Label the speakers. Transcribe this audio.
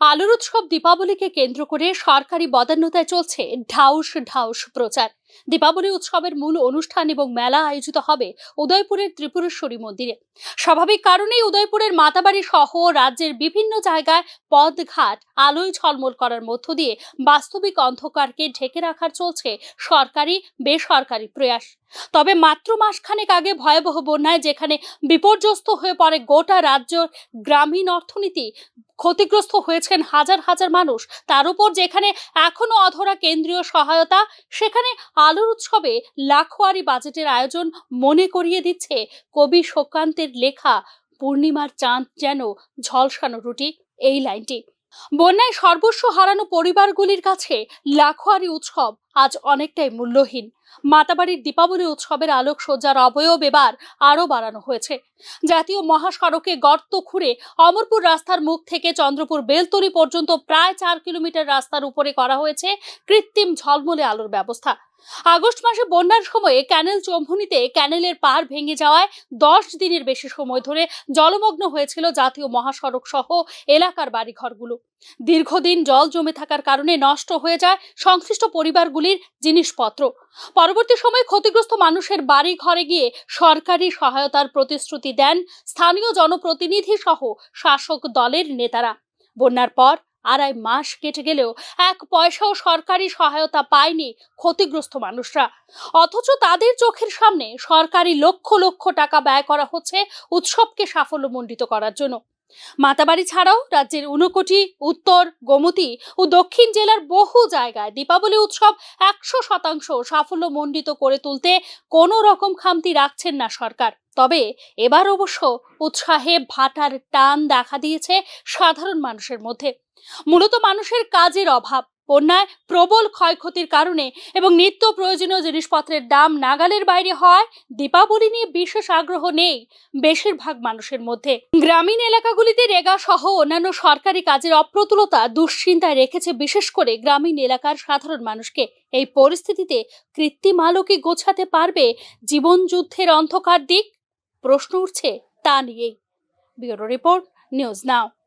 Speaker 1: আলোর উৎসব দীপাবলিকে কেন্দ্র করে সরকারি বদান্যতায় চলছে ঢাউস ঢাউস প্রচার। দীপাবলি উৎসবের মূল অনুষ্ঠান এবং মেলা আয়োজিত হবে উদয়পুরের ত্রিপুরেশ্বরী মন্দিরে। স্বাভাবিক কারণেই উদয়পুরের মাতাবাড়ি সহ রাজ্যের বিভিন্ন জায়গায় পথঘাট আলোয় ঝলমল করার মধ্য দিয়ে বাস্তবিক অন্ধকারকে ঢেকে রাখার চলছে সরকারি বেসরকারি প্রয়াস। তবে মাত্র মাসখানেক আগে ভয়াবহ বন্যায় যেখানে বিপর্যস্ত হয়ে পড়ে গোটা রাজ্য, গ্রামীণ অর্থনীতি, ক্ষতিগ্রস্ত হয়েছেন হাজার হাজার মানুষ, তার উপর যেখানে এখনো অধরা কেন্দ্রীয় সহায়তা, সেখানে আলোর উৎসবে লাখোয়ারি বাজেটের আয়োজন মনে করিয়ে দিচ্ছে কবি শোকান্তের লেখা পূর্ণিমার চাঁদ যেন ঝলসানো রুটি এই লাইনটি। বন্যায় সর্বস্ব হারানো পরিবারগুলির কাছে লাখোয়ারি উৎসব আজ অনেকটাই মূল্যহীন। মাতাবাড়ির দীপাবলি উৎসবের আলোকসজ্জার অবয়ব এবার আরো বাড়ানো হয়েছে। জাতীয় মহাসড়কে গর্ত খুঁড়ে অমরপুর রাস্তার মুখ থেকে চন্দ্রপুর বেলতলি পর্যন্ত প্রায় 4 কিলোমিটার রাস্তার উপরে করা হয়েছে কৃত্রিম ঝলমলে আলোর ব্যবস্থা। আগস্ট মাসে বন্যার সময়ে ক্যানেল চম্ভুনিতে ক্যানেলের পার ভেঙে যাওয়ায় 10 দিনের বেশি সময় ধরে জলমগ্ন হয়েছিল জাতীয় মহাসড়ক সহ এলাকার বাড়িঘরগুলো। দীর্ঘদিন জল জমে থাকার কারণে নষ্ট হয়ে যায় সংশ্লিষ্ট পরিবারগুলির জিনিসপত্র। পরবর্তী সময়ে ক্ষতিগ্রস্ত মানুষের বাড়ি ঘরে গিয়ে সরকারি সহায়তার প্রতিশ্রুতি দেন স্থানীয় জনপ্রতিনিধি সহ শাসক দলের নেতারা। বন্যার পর 2.5 মাস কেটে গেলেও 1 পয়সাও সরকারি সহায়তা পায়নি ক্ষতিগ্রস্ত মানুষরা, অথচ তাদের চোখের সামনে সরকারি লক্ষ লক্ষ টাকা ব্যয় করা হচ্ছে উৎসবকে সাফল্যমণ্ডিত করার জন্য। মাতাবাড়ি ছাড়াও রাজ্যের 59 উত্তর, গোমতী ও দক্ষিণ জেলার বহু জায়গায় দীপাবলি উৎসব 100% সাফল্যমণ্ডিত করে তুলতে কোনো রকম খামতি রাখছেন না সরকার। তবে এবার অবশ্য উৎসাহে ভাটার টান দেখা দিয়েছে সাধারণ মানুষের মধ্যে। মূলত মানুষের কাজের অভাব, বন্যায় প্রবল ক্ষয়ক্ষতির কারণে এবং নিত্য প্রয়োজনীয় জিনিসপত্রের দাম নাগালের বাইরে হওয়ায় দীপাবলি নিয়ে বিশেষ আগ্রহ নেই বেশিরভাগ মানুষের মধ্যে। গ্রামীণ এলাকাগুলিতে রেগা সহ অন্যান্য সরকারি কাজের অপ্রতুলতা দুশ্চিন্তায় রেখেছে বিশেষ করে গ্রামীণ এলাকার সাধারণ মানুষকে। এই পরিস্থিতিতে কৃত্রিম আলো কি গোছাতে পারবে জীবন যুদ্ধের অন্ধকার দিক? প্রশ্ন উঠছে তা নিয়েই। Bureau report, news now.